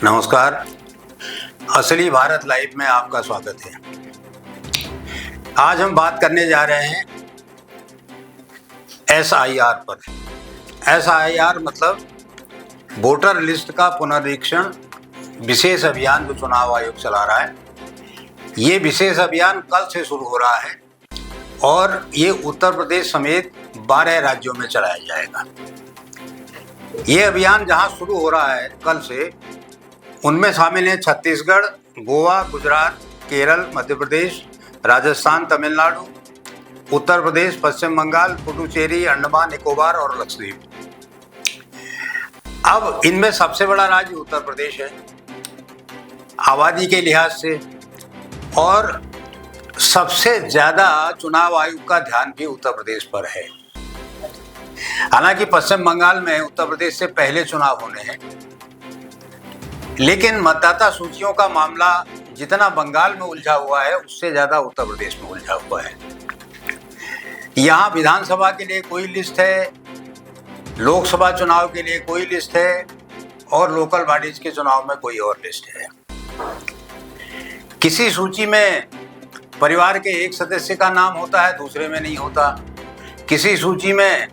नमस्कार। असली भारत लाइव में आपका स्वागत है। आज हम बात करने जा रहे हैं SIR पर। SIR मतलब वोटर लिस्ट का पुनरीक्षण विशेष अभियान जो चुनाव आयोग चला रहा है। ये विशेष अभियान कल से शुरू हो रहा है और ये उत्तर प्रदेश समेत 12 राज्यों में चलाया जाएगा। ये अभियान जहां शुरू हो रहा है कल से, उनमें शामिल हैं छत्तीसगढ़, गोवा, गुजरात, केरल, मध्य प्रदेश, राजस्थान, तमिलनाडु, उत्तर प्रदेश, पश्चिम बंगाल, पुडुचेरी, अंडमान निकोबार और लक्षद्वीप। अब इनमें सबसे बड़ा राज्य उत्तर प्रदेश है आबादी के लिहाज से, और सबसे ज्यादा चुनाव आयोग का ध्यान भी उत्तर प्रदेश पर है। हालांकि पश्चिम बंगाल में उत्तर प्रदेश से पहले चुनाव होने हैं, लेकिन मतदाता सूचियों का मामला जितना बंगाल में उलझा हुआ है उससे ज्यादा उत्तर प्रदेश में उलझा हुआ है। यहाँ विधानसभा के लिए कोई लिस्ट है, लोकसभा चुनाव के लिए कोई लिस्ट है और लोकल बॉडीज के चुनाव में कोई और लिस्ट है। किसी सूची में परिवार के एक सदस्य का नाम होता है, दूसरे में नहीं होता। किसी सूची में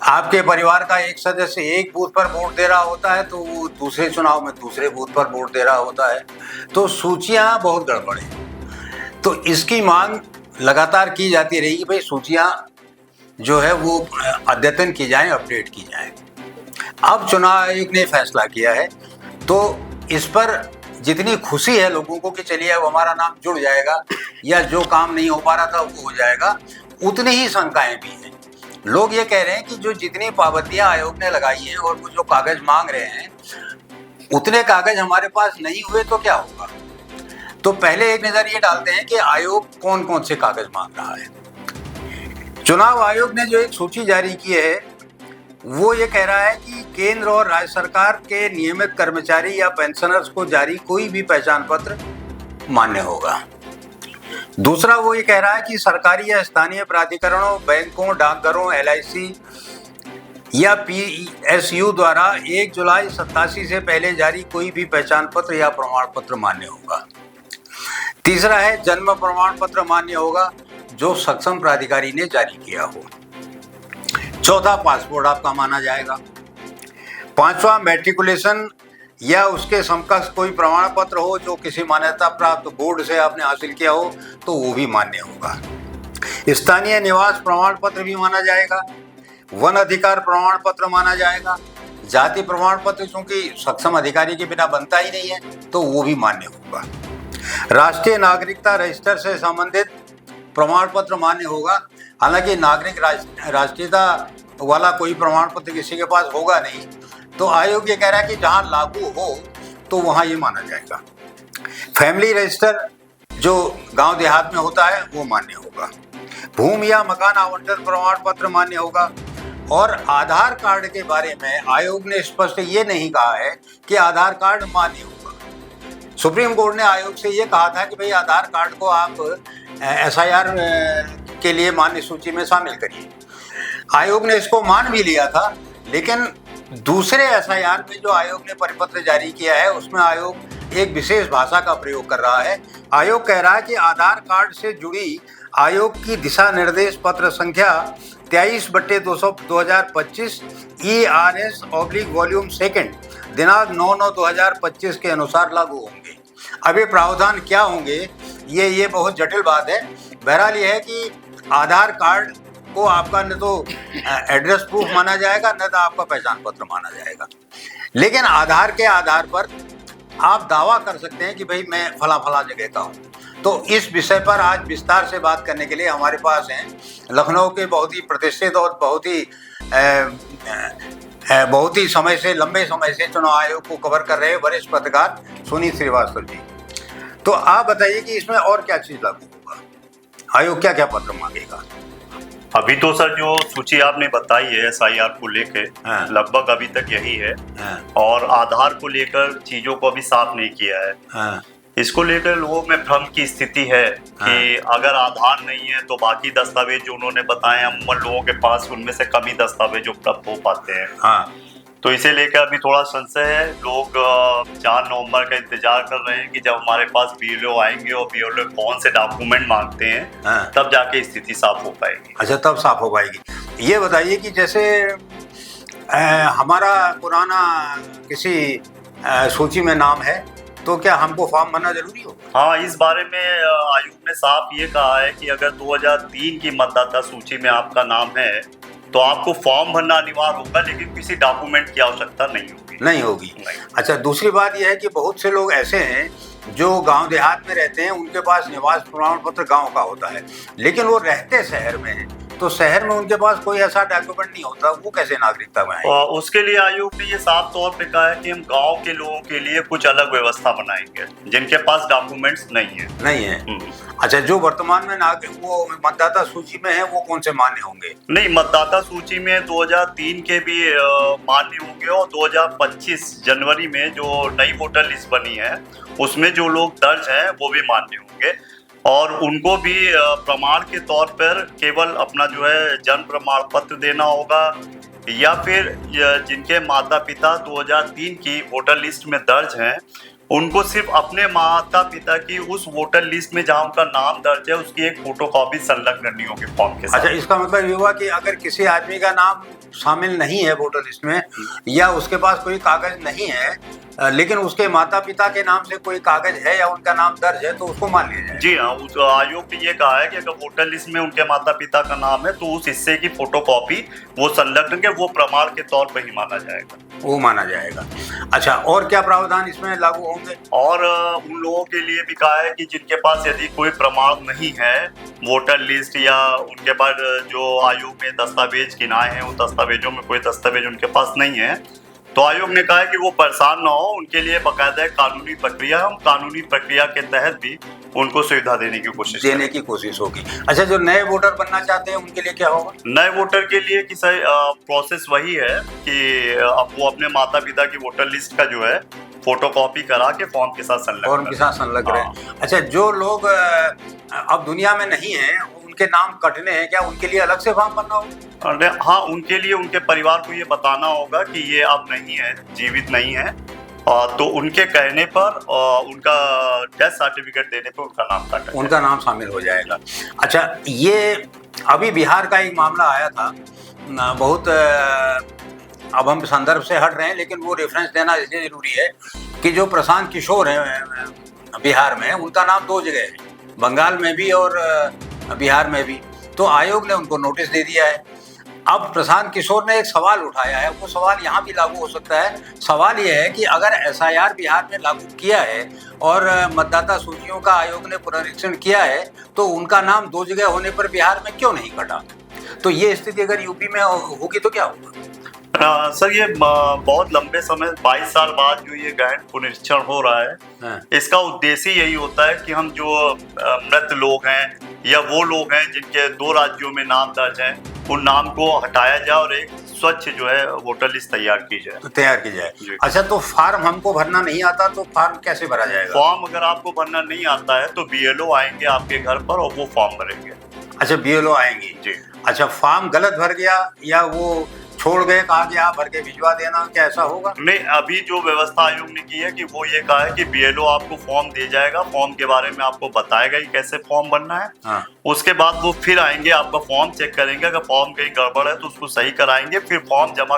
आपके परिवार का एक सदस्य एक बूथ पर वोट दे रहा होता है तो वो दूसरे चुनाव में दूसरे बूथ पर वोट दे रहा होता है। तो सूचियां बहुत गड़बड़ है। तो इसकी मांग लगातार की जाती रही कि भाई सूचियां जो है वो अद्यतन की जाएं, अपडेट की जाएं। अब चुनाव आयोग ने फैसला किया है तो इस पर जितनी खुशी है लोगों को कि चलिए अब हमारा नाम जुड़ जाएगा या जो काम नहीं हो पा रहा था वो हो जाएगा, उतनी ही शंकाएं भी हैं। लोग ये कह रहे हैं कि जो जितनी पाबंदियां आयोग ने लगाई हैं और वो जो कागज मांग रहे हैं उतने कागज हमारे पास नहीं हुए तो क्या होगा। तो पहले एक नजर ये डालते हैं कि आयोग कौन कौन से कागज मांग रहा है। चुनाव आयोग ने जो एक सूची जारी की है वो ये कह रहा है कि केंद्र और राज्य सरकार के नियमित कर्मचारी या पेंशनर्स को जारी कोई भी पहचान पत्र मान्य होगा। दूसरा वो ये कह रहा है कि सरकारी या स्थानीय प्राधिकरणों, बैंकों, डाकघरों, LIC या PSU द्वारा 1 जुलाई 87 से पहले जारी कोई भी पहचान पत्र या प्रमाण पत्र मान्य होगा। तीसरा है जन्म प्रमाण पत्र मान्य होगा जो सक्षम प्राधिकारी ने जारी किया हो। चौथा पासपोर्ट आपका माना जाएगा। पांचवा मैट्रिकुलेशन या उसके समकक्ष कोई प्रमाण पत्र हो जो किसी मान्यता प्राप्त बोर्ड से आपने हासिल किया हो तो वो भी मान्य होगा। स्थानीय निवास प्रमाण पत्र भी माना जाएगा। वन अधिकार प्रमाण पत्र माना जाएगा। जाति प्रमाण पत्र चूंकि सक्षम अधिकारी के बिना बनता ही नहीं है तो वो भी मान्य होगा। राष्ट्रीय नागरिकता रजिस्टर से संबंधित प्रमाण पत्र मान्य होगा। हालांकि नागरिक राष्ट्रीयता वाला कोई प्रमाण पत्र किसी के पास होगा नहीं, तो आयोग ये कह रहा है कि जहां लागू हो तो वहां ये माना जाएगा। फैमिली रजिस्टर जो गांव देहात में होता है वो मान्य होगा। भूमि या मकान आवंटन प्रमाण पत्र मान्य होगा। और आधार कार्ड के बारे में आयोग ने स्पष्ट ये नहीं कहा है कि आधार कार्ड मान्य होगा। सुप्रीम कोर्ट ने आयोग से ये कहा था कि भाई आधार कार्ड को आप SIR के लिए मान्य सूची में शामिल करिए। आयोग ने इसको मान भी लिया था, लेकिन दूसरे SIR में जो आयोग ने परिपत्र जारी किया है उसमें आयोग एक विशेष भाषा का प्रयोग कर रहा है। आयोग कह रहा है कि आधार कार्ड से जुड़ी आयोग की दिशा निर्देश पत्र संख्या 23/2025 ERS/वॉल्यूम 2 दिनांक 9/9/2025 के अनुसार लागू होंगे। अब ये प्रावधान क्या होंगे ये बहुत जटिल बात है। बहरहाल ये है कि आधार कार्ड को आपका न तो एड्रेस प्रूफ माना जाएगा न तो आपका पहचान पत्र माना जाएगा, लेकिन आधार के आधार पर आप दावा कर सकते हैं कि भाई मैं फला फला जगह का हूँ। तो इस विषय पर आज विस्तार से बात करने के लिए हमारे पास हैं लखनऊ के बहुत ही प्रतिष्ठित और बहुत ही लंबे समय से चुनाव आयोग को कवर कर रहे वरिष्ठ पत्रकार सुनीत श्रीवास्तव जी। तो आप बताइए कि इसमें और क्या चीज लागू होगा, आयोग क्या क्या पत्र मांगेगा। अभी तो सर जो सूची आपने बताई है SIR को लेके लगभग अभी तक यही है। और आधार को लेकर चीजों को अभी साफ नहीं किया है। इसको लेकर लोगों में भ्रम की स्थिति है कि अगर आधार नहीं है तो बाकी दस्तावेज जो उन्होंने बताए अमूमन लोगों के पास उनमें से कम ही दस्तावेज उपलब्ध हो पाते हैं। तो इसे लेकर अभी थोड़ा संशय है। लोग 4 नवंबर का इंतजार कर रहे हैं कि जब हमारे पास BLO आएंगे और BLO कौन से डॉक्यूमेंट मांगते हैं, तब जाके स्थिति साफ हो पाएगी। अच्छा, तब साफ हो पाएगी। ये बताइए कि जैसे हमारा पुराना किसी सूची में नाम है तो क्या हमको फॉर्म भरना जरूरी हो? हाँ, इस बारे में आयोग ने साफ ये कहा है कि अगर 2003 की मतदाता सूची में आपका नाम है तो आपको फॉर्म भरना अनिवार्य होगा, लेकिन किसी डॉक्यूमेंट की आवश्यकता नहीं होगी। अच्छा, दूसरी बात यह है कि बहुत से लोग ऐसे हैं जो गांव देहात में रहते हैं, उनके पास निवास प्रमाण पत्र गांव का होता है, लेकिन वो रहते शहर में हैं, तो शहर में उनके पास कोई ऐसा डॉक्यूमेंट नहीं होता, वो कैसे नागरिकता में आएंगे? उसके लिए आयोग ने ये साफ तौर पे कहा है कि हम गांव के लोगों के लिए कुछ अलग व्यवस्था बनाएंगे जिनके पास डॉक्यूमेंट्स नहीं है। अच्छा, जो वर्तमान में वो मतदाता सूची में है वो कौन से मान्य होंगे? नहीं, मतदाता सूची में 2003 के भी मान्य होंगे और 2025 जनवरी में जो नई वोटर लिस्ट बनी है उसमें जो लोग दर्ज हैं वो भी मान्य होंगे, और उनको भी प्रमाण के तौर पर केवल अपना जो है जन्म प्रमाण पत्र देना होगा, या फिर जिनके माता पिता 2003 की वोटर लिस्ट में दर्ज हैं उनको सिर्फ अपने माता पिता की उस वोटर लिस्ट में जहां उनका नाम दर्ज है उसकी एक फोटोकॉपी संलग्न करनी होगी फॉर्म के साथ। अच्छा, इसका मतलब ये हुआ कि अगर किसी आदमी का नाम शामिल नहीं है वोटर लिस्ट में या उसके पास कोई कागज नहीं है, लेकिन उसके माता पिता के नाम से कोई कागज है या उनका नाम दर्ज है, तो उसको मान लिया जाए। जी हाँ, उस आयोग ने ये कहा है कि अगर वोटर लिस्ट में उनके माता पिता का नाम है तो उस हिस्से की फोटोकॉपी वो संलग्न के वो प्रमाण के तौर पर ही माना जाएगा। अच्छा, और क्या प्रावधान इसमें लागू होंगे? और उन लोगों के लिए भी कहा है कि जिनके पास यदि कोई प्रमाण नहीं है वोटर लिस्ट या उनके पास जो आयोग ने दस्तावेज गिनाए हैं उन दस्तावेजों में कोई दस्तावेज उनके पास नहीं है, तो आयोग ने कहा है कि वो परेशान ना हो, उनके लिए बाकायदा कानूनी प्रक्रिया, हम कानूनी प्रक्रिया के तहत भी उनको सुविधा देने की कोशिश होगी। अच्छा, जो नए वोटर बनना चाहते हैं उनके लिए क्या होगा? नए वोटर के लिए कि प्रोसेस वही है कि अब वो अपने माता पिता की वोटर लिस्ट का जो है फोटोकॉपी करा के फॉर्म के साथ संलग्न रहे। अच्छा, जो लोग अब दुनिया में नहीं है उनके नाम कटने हैं, क्या उनके लिए अलग से फॉर्म भरना होगा? हाँ, उनके लिए उनके परिवार को ये बताना होगा कि ये अब नहीं है, जीवित नहीं है, तो उनके कहने पर उनका डेथ सर्टिफिकेट देने पर उनका नाम शामिल हो जाएगा। अच्छा, ये अभी बिहार का एक मामला आया था, बहुत अब हम संदर्भ से हट रहे हैं लेकिन वो रेफरेंस देना इसलिए जरूरी है कि जो प्रशांत किशोर हैं बिहार में, उनका नाम 2 जगह है, बंगाल में भी और बिहार में भी, तो आयोग ने उनको नोटिस दे दिया है। अब प्रशांत किशोर ने एक सवाल उठाया है, वो सवाल यहाँ भी लागू हो सकता है। सवाल ये है कि अगर SIR बिहार में लागू किया है और मतदाता सूचियों का आयोग ने पुनरीक्षण किया है तो उनका नाम 2 जगह होने पर बिहार में क्यों नहीं कटा? तो ये स्थिति अगर यूपी में होगी तो क्या होगा? सर, ये बहुत लंबे समय 22 साल बाद जो ये गहन पुनरीक्षण हो रहा है, इसका उद्देश्य यही होता है कि हम जो मृत लोग हैं या वो लोग हैं जिनके 2 राज्यों में नाम दर्ज हैं उन नाम को हटाया जाए और एक स्वच्छ जो है वोटर लिस्ट तैयार की जाए। अच्छा, तो फॉर्म हमको भरना नहीं आता तो फॉर्म कैसे भरा जाएगा? फॉर्म अगर आपको भरना नहीं आता है तो BLO आएंगे आपके घर पर और वो फॉर्म भरेंगे। अच्छा, BLO आएंगे जी। अच्छा, फॉर्म गलत भर गया या वो छोड़ गए, कहा कि आप भर के भिजवा देना, क्या ऐसा होगा? नहीं, अभी जो व्यवस्था आयोग ने की है कि वो ये कहा है कि BLO आपको फॉर्म दे जाएगा, फॉर्म के बारे में आपको बताएगा कि कैसे फॉर्म भरना है। हाँ। उसके बाद वो फिर आएंगे, आपका फॉर्म चेक करेंगे, अगर फॉर्म कहीं गड़बड़ है तो उसको सही कराएंगे, फिर फॉर्म जमा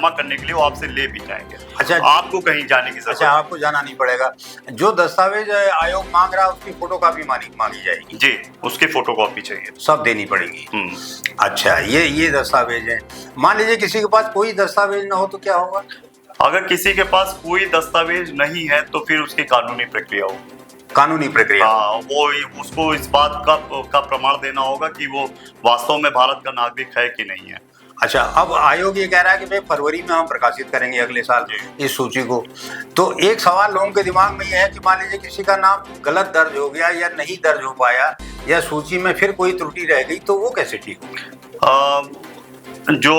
करने के लिए वो आपसे ले भी जाएंगे। अच्छा, आपको कहीं जाने की जरूरत? अच्छा, आपको जाना नहीं पड़ेगा। जो दस्तावेज आयोग मांग रहा है उसकी फोटोकॉपी मांगी जाएगी? जी, उसकी फोटोकॉपी चाहिए, सब देनी पड़ेगी। अच्छा, ये दस्तावेज है। मान लीजिए किसी के पास कोई दस्तावेज ना हो तो क्या होगा? अगर किसी के पास कोई दस्तावेज नहीं है तो फिर उसकी कानूनी प्रक्रिया होगी। हाँ, वो उसको इस बात का प्रमाण देना होगा कि वो वास्तव में भारत का नागरिक है कि नहीं है। अच्छा, अब आयोग ये कह रहा है कि भाई फरवरी में हम प्रकाशित करेंगे अगले साल इस सूची को। तो एक सवाल लोगों के दिमाग में ये है कि मान लीजिए किसी का नाम गलत दर्ज हो गया या नहीं दर्ज हो पाया या सूची में फिर कोई त्रुटि रह गई तो वो कैसे ठीक होगी? जो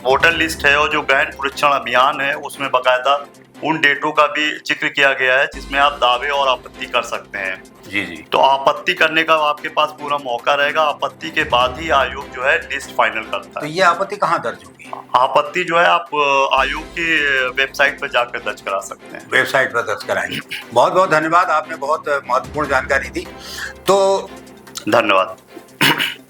वोटर लिस्ट है और जो गहन पुनरीक्षण अभियान है उसमें बाकायदा उन डेटों का भी जिक्र किया गया है जिसमें आप दावे और आपत्ति कर सकते हैं। जी जी। तो आपत्ति करने का आपके पास पूरा मौका रहेगा। आपत्ति के बाद ही आयोग जो है लिस्ट फाइनल करता है। तो ये आपत्ति कहाँ दर्ज होगी? आपत्ति जो है आप आयोग की वेबसाइट पर जाकर दर्ज करा सकते हैं। वेबसाइट पर दर्ज कराएंगे। बहुत बहुत धन्यवाद, आपने बहुत महत्वपूर्ण जानकारी दी। तो धन्यवाद।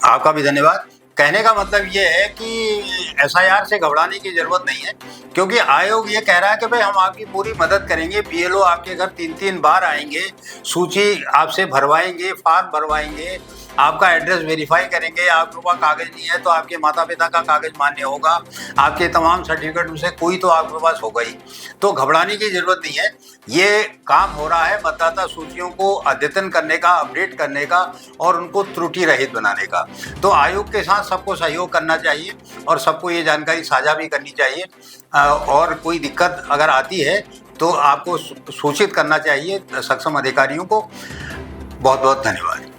आपका भी धन्यवाद। कहने का मतलब ये है कि एसआईआर से घबराने की जरूरत नहीं है, क्योंकि आयोग ये कह रहा है कि भाई हम आपकी पूरी मदद करेंगे। बीएलओ आपके घर 3-3 बार आएंगे, सूची आपसे भरवाएंगे, फॉर्म भरवाएंगे, आपका एड्रेस वेरीफाई करेंगे। आपके पास कागज नहीं है तो आपके माता पिता का कागज मान्य होगा, आपके तमाम सर्टिफिकेट में से कोई तो आपके पास होगा ही। तो घबराने की जरूरत नहीं है। ये काम हो रहा है मतदाता सूचियों को अद्यतन करने का, अपडेट करने का और उनको त्रुटि रहित बनाने का। तो आयोग के साथ सबको सहयोग करना चाहिए और सबको ये जानकारी साझा भी करनी चाहिए। और कोई दिक्कत अगर आती है तो आपको सूचित करना चाहिए सक्षम अधिकारियों को। बहुत बहुत धन्यवाद।